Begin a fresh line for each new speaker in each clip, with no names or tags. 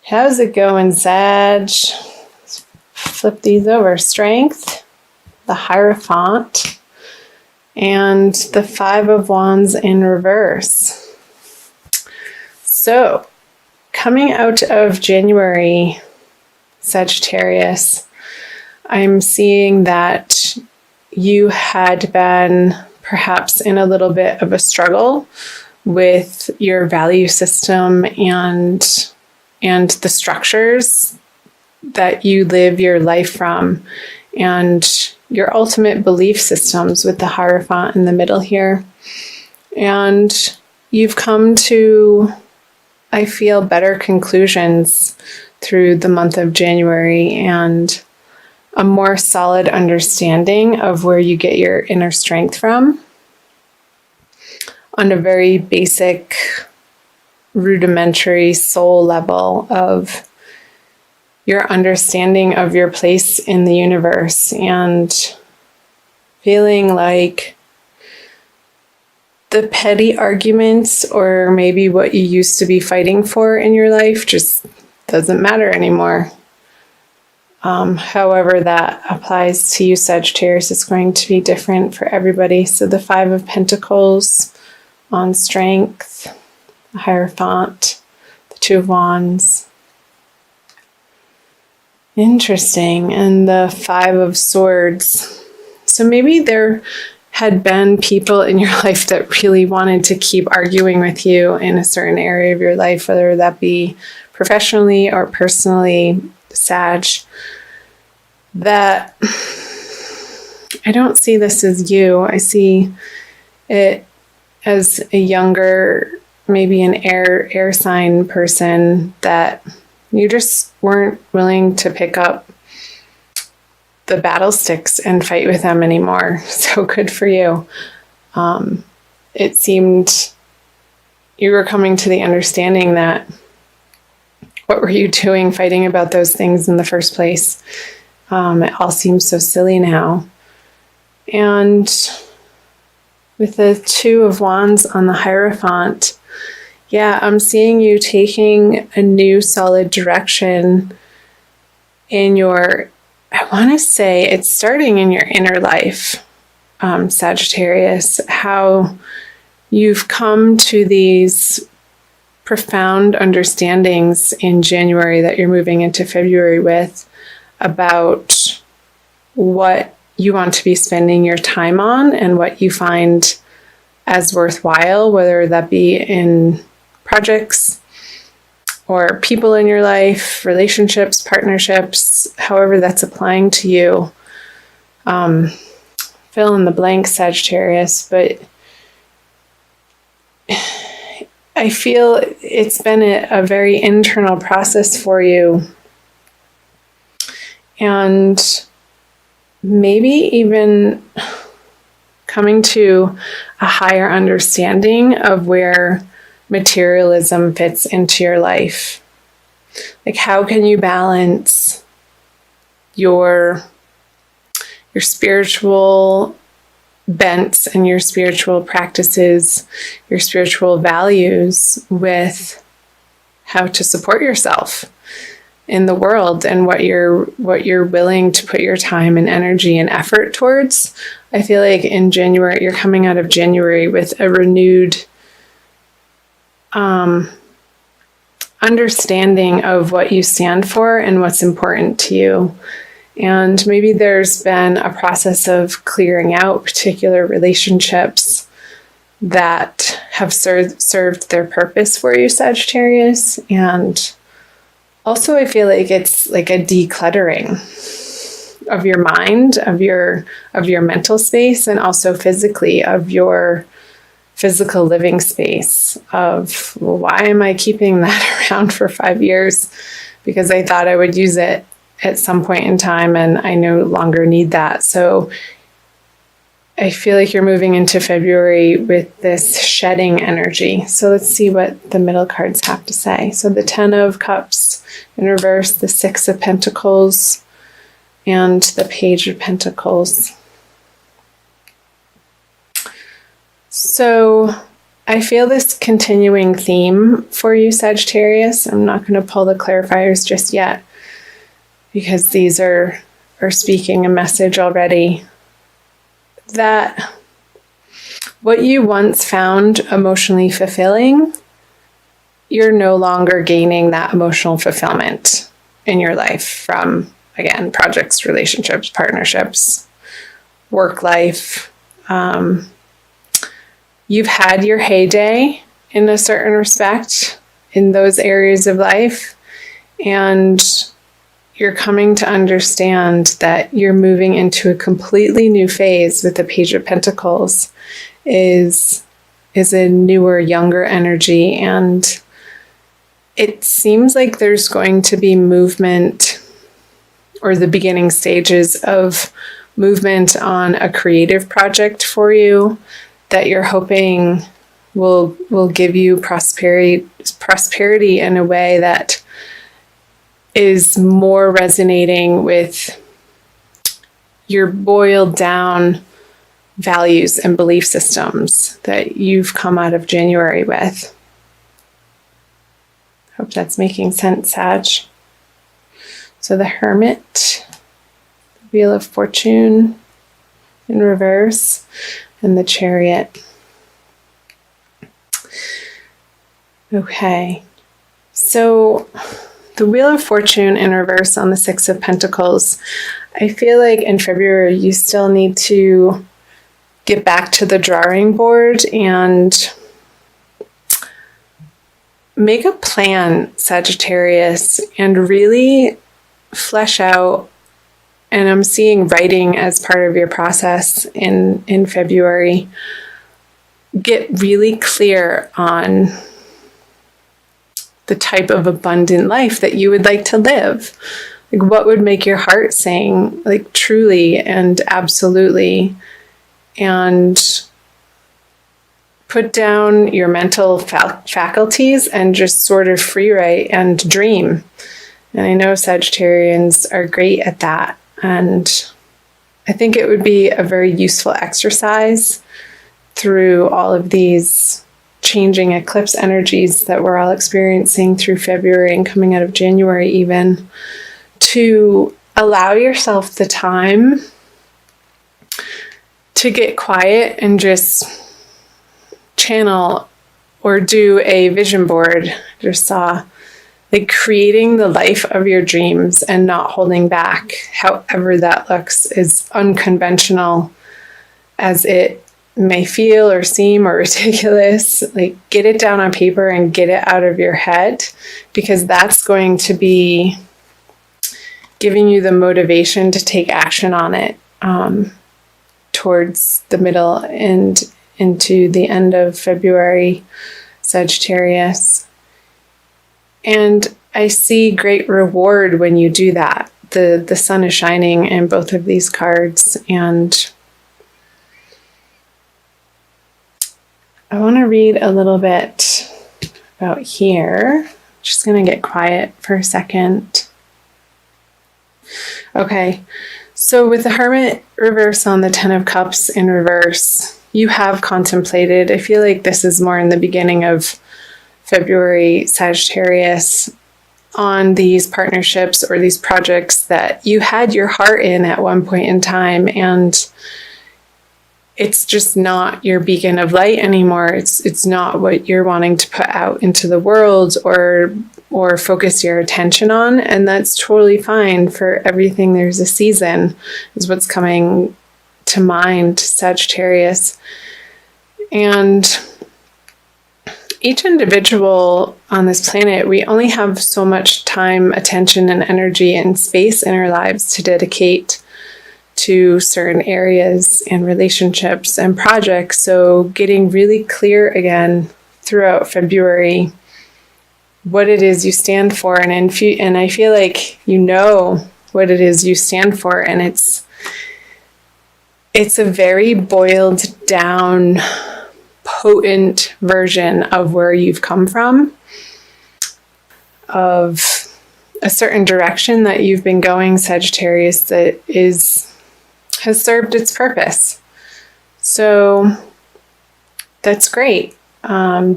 How's it going, Sag? Flip these over. Strength, the Hierophant, and the Five of Wands in reverse. So, coming out of January, Sagittarius, I'm seeing that you had been perhaps in a little bit of a struggle with your value system and the structures that you live your life from, and your ultimate belief systems with the Hierophant in the middle here. And you've come to, I feel, better conclusions through the month of January and a more solid understanding of where you get your inner strength from on a very basic, rudimentary soul level of your understanding of your place in the universe, and feeling like the petty arguments or maybe what you used to be fighting for in your life just doesn't matter anymore. However that applies to you, Sagittarius, is going to be different for everybody. So the Five of Pentacles on strength, the Hierophant, the Two of Wands. Interesting. And the Five of Swords. So maybe there had been people in your life that really wanted to keep arguing with you in a certain area of your life, whether that be professionally or personally, Sag, that I don't see this as you. I see it as a younger, maybe an air sign person that you just weren't willing to pick up the battle sticks and fight with them anymore. So good for you. It seemed you were coming to the understanding that what were you doing fighting about those things in the first place? It all seems so silly now. And with the Two of Wands on the Hierophant, yeah, I'm seeing you taking a new solid direction in your, I want to say it's starting in your inner life, Sagittarius, how you've come to these profound understandings in January that you're moving into February with about what you want to be spending your time on and what you find as worthwhile, whether that be in projects or people in your life, relationships, partnerships, however that's applying to you. Fill in the blank, Sagittarius, but I feel it's been a very internal process for you. And maybe even coming to a higher understanding of where materialism fits into your life. Like, how can you balance your spiritual bents and your spiritual practices, your spiritual values, with how to support yourself in the world and what you're willing to put your time and energy and effort towards. I feel like in January, you're coming out of January with a renewed understanding of what you stand for and what's important to you. And maybe there's been a process of clearing out particular relationships that have served their purpose for you, Sagittarius. And also, I feel like it's like a decluttering of your mind, of your mental space, and also physically of your physical living space of, well, why am I keeping that around for 5 years? Because I thought I would use it at some point in time and I no longer need that. So I feel like you're moving into February with this shedding energy. So let's see what the middle cards have to say. So the Ten of Cups in reverse, the Six of Pentacles, and the Page of Pentacles. So I feel this continuing theme for you, Sagittarius. I'm not going to pull the clarifiers just yet because these are speaking a message already. That what you once found emotionally fulfilling, you're no longer gaining that emotional fulfillment in your life from, again, projects, relationships, partnerships, work life. You've had your heyday in a certain respect in those areas of life, and you're coming to understand that you're moving into a completely new phase with the Page of Pentacles is a newer, younger energy, and it seems like there's going to be movement or the beginning stages of movement on a creative project for you that you're hoping will give you prosperity in a way that is more resonating with your boiled down values and belief systems that you've come out of January with. Hope that's making sense, Sag. So the Hermit, the Wheel of Fortune in reverse, and the Chariot. Okay, so the Wheel of Fortune in reverse on the Six of Pentacles, I feel like in February you still need to get back to the drawing board and make a plan, Sagittarius, and really flesh out, and I'm seeing writing as part of your process in February. Get really clear on the type of abundant life that you would like to live. Like, what would make your heart sing, like, truly and absolutely, and put down your mental faculties and just sort of free write and dream. And I know Sagittarians are great at that. And I think it would be a very useful exercise through all of these changing eclipse energies that we're all experiencing through February and coming out of January even, to allow yourself the time to get quiet and just channel or do a vision board. I just saw, like, creating the life of your dreams and not holding back, however that looks, is unconventional as it may feel or seem or ridiculous. Like, get it down on paper and get it out of your head, because that's going to be giving you the motivation to take action on it towards the middle and into the end of February, Sagittarius. And I see great reward when you do that. The sun is shining in both of these cards, and I want to read a little bit about here. Just going to get quiet for a second. Okay, so with the Hermit reverse on the Ten of Cups in reverse, you have contemplated, I feel like this is more in the beginning of February, Sagittarius, on these partnerships or these projects that you had your heart in at one point in time, and it's just not your beacon of light anymore. It's not what you're wanting to put out into the world or focus your attention on, and that's totally fine. For everything there's a season is what's coming to mind, Sagittarius. And each individual on this planet, we only have so much time, attention, and energy and space in our lives to dedicate to certain areas and relationships and projects. So getting really clear again throughout February what it is you stand for, and I feel like you know what it is you stand for, and it's a very boiled down, potent version of where you've come from, of a certain direction that you've been going, Sagittarius, that has served its purpose. So that's great.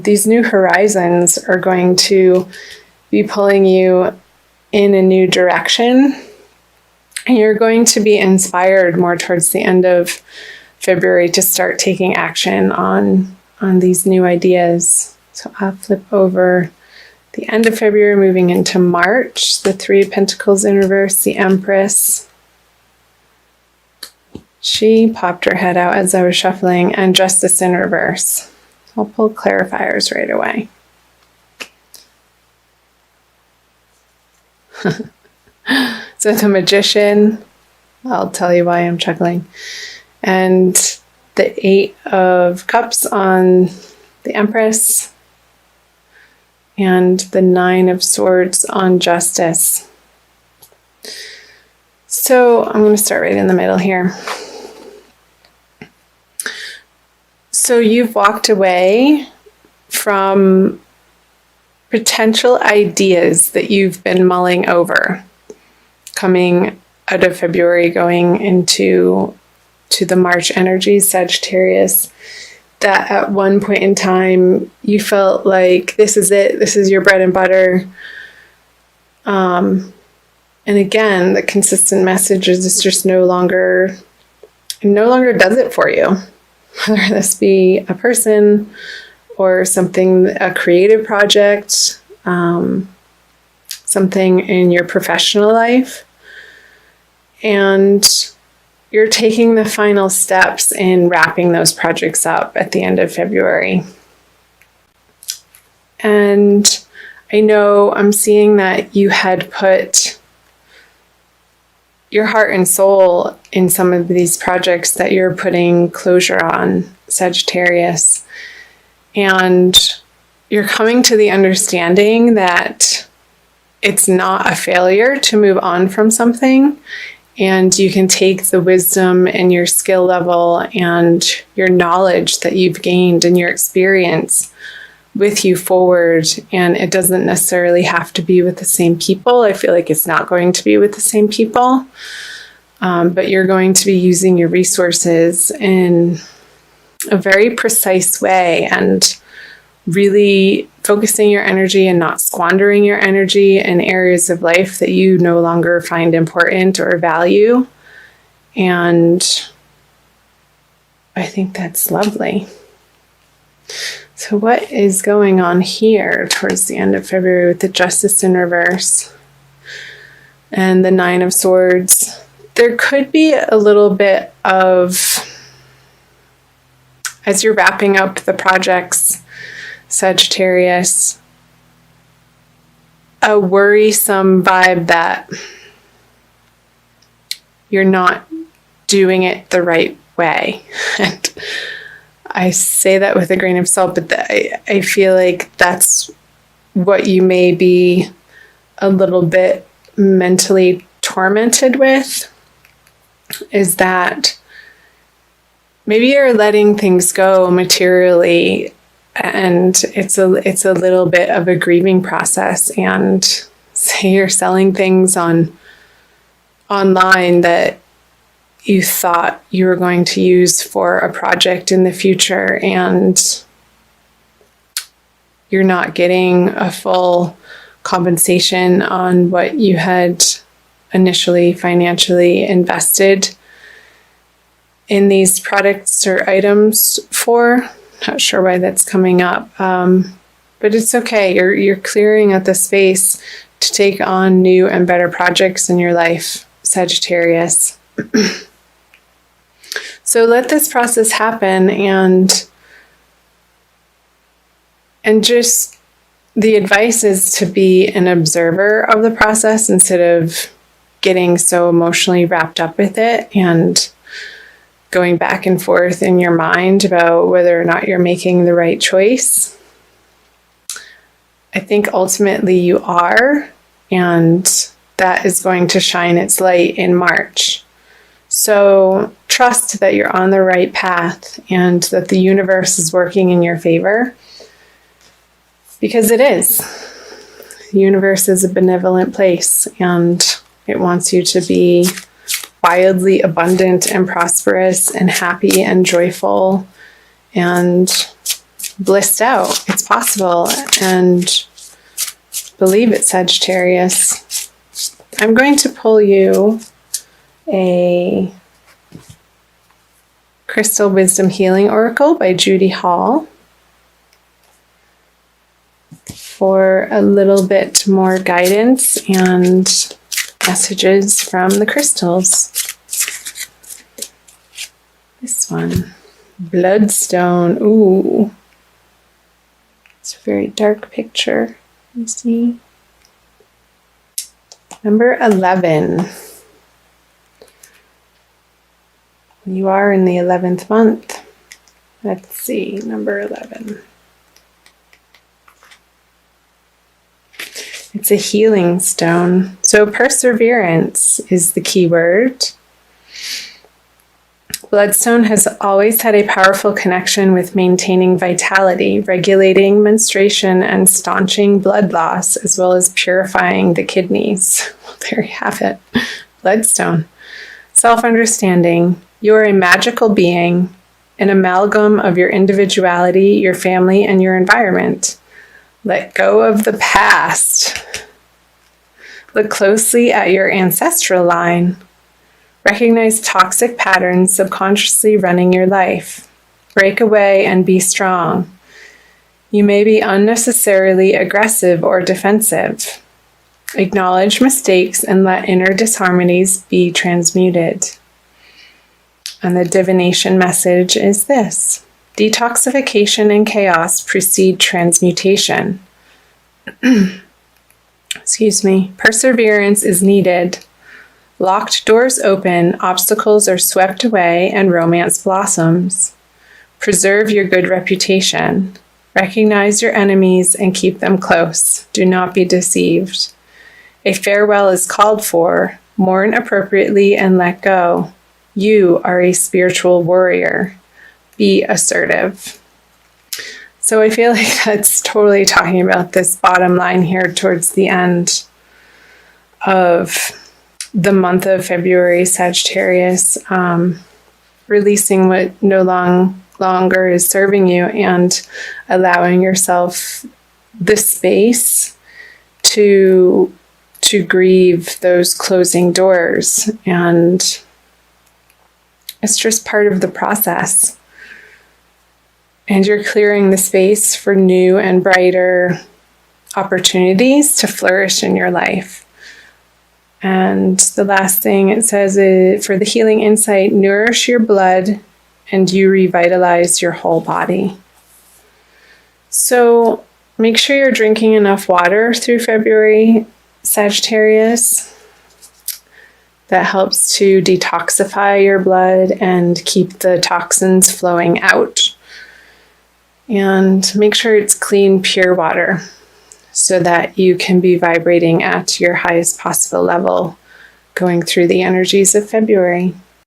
these new horizons are going to be pulling you in a new direction. And you're going to be inspired more towards the end of February to start taking action on these new ideas. So I'll flip over the end of February, moving into March, the Three of Pentacles in reverse, the Empress. She popped her head out as I was shuffling, and Justice in reverse. I'll pull clarifiers right away. So the Magician, I'll tell you why I'm chuckling. And the Eight of Cups on the Empress. And the Nine of Swords on Justice. So I'm going to start right in the middle here. So you've walked away from potential ideas that you've been mulling over, coming out of February, going into the March energy, Sagittarius, that at one point in time you felt like this is it, this is your bread and butter. And again, the consistent message is it's just no longer does it for you. Whether this be a person or something, a creative project, something in your professional life. And you're taking the final steps in wrapping those projects up at the end of February. And I know I'm seeing that you had put your heart and soul in some of these projects that you're putting closure on, Sagittarius. And you're coming to the understanding that it's not a failure to move on from something. And you can take the wisdom and your skill level and your knowledge that you've gained and your experience with you forward. And it doesn't necessarily have to be with the same people. I feel like it's not going to be with the same people. But you're going to be using your resources in a very precise way and really focusing your energy and not squandering your energy in areas of life that you no longer find important or value. And I think that's lovely. So what is going on here towards the end of February with the Justice in reverse and the Nine of Swords? There could be a little bit of, as you're wrapping up the projects, Sagittarius, a worrisome vibe that you're not doing it the right way. And I say that with a grain of salt, but I feel like that's what you may be a little bit mentally tormented with, is that maybe you're letting things go materially, and it's a little bit of a grieving process. And say you're selling things online that you thought you were going to use for a project in the future, and you're not getting a full compensation on what you had initially financially invested in these products or items for. Not sure why that's coming up, but it's okay. You're clearing out the space to take on new and better projects in your life, Sagittarius. So let this process happen, and just the advice is to be an observer of the process instead of getting so emotionally wrapped up with it and going back and forth in your mind about whether or not you're making the right choice. I think ultimately you are, and that is going to shine its light in March. So trust that you're on the right path and that the universe is working in your favor, because it is. The universe is a benevolent place, and it wants you to be wildly abundant and prosperous and happy and joyful and blissed out. It's possible. And believe it, Sagittarius. I'm going to pull you a Crystal Wisdom Healing Oracle by Judy Hall for a little bit more guidance and messages from the crystals. This one, Bloodstone. Ooh, it's a very dark picture. You see, number 11. You are in the 11th month. Let's see, number 11. It's a healing stone. So perseverance is the key word. Bloodstone has always had a powerful connection with maintaining vitality, regulating menstruation, and staunching blood loss, as well as purifying the kidneys. Well, there you have it. Bloodstone. Self-understanding. You are a magical being, an amalgam of your individuality, your family, and your environment. Let go of the past. Look closely at your ancestral line. Recognize toxic patterns subconsciously running your life. Break away and be strong. You may be unnecessarily aggressive or defensive. Acknowledge mistakes and let inner disharmonies be transmuted. And the divination message is this: detoxification and chaos precede transmutation. Excuse me. Perseverance is needed. Locked doors open, obstacles are swept away, and romance blossoms. Preserve your good reputation. Recognize your enemies and keep them close. Do not be deceived. A farewell is called for. Mourn appropriately and let go. You are a spiritual warrior. Be assertive. So I feel like that's totally talking about this bottom line here towards the end of the month of February, Sagittarius, releasing what no longer is serving you and allowing yourself the space to grieve those closing doors. And it's just part of the process. And you're clearing the space for new and brighter opportunities to flourish in your life. And the last thing it says is, for the healing insight, nourish your blood and you revitalize your whole body. So make sure you're drinking enough water through February, Sagittarius. That helps to detoxify your blood and keep the toxins flowing out. And make sure it's clean, pure water so that you can be vibrating at your highest possible level going through the energies of February.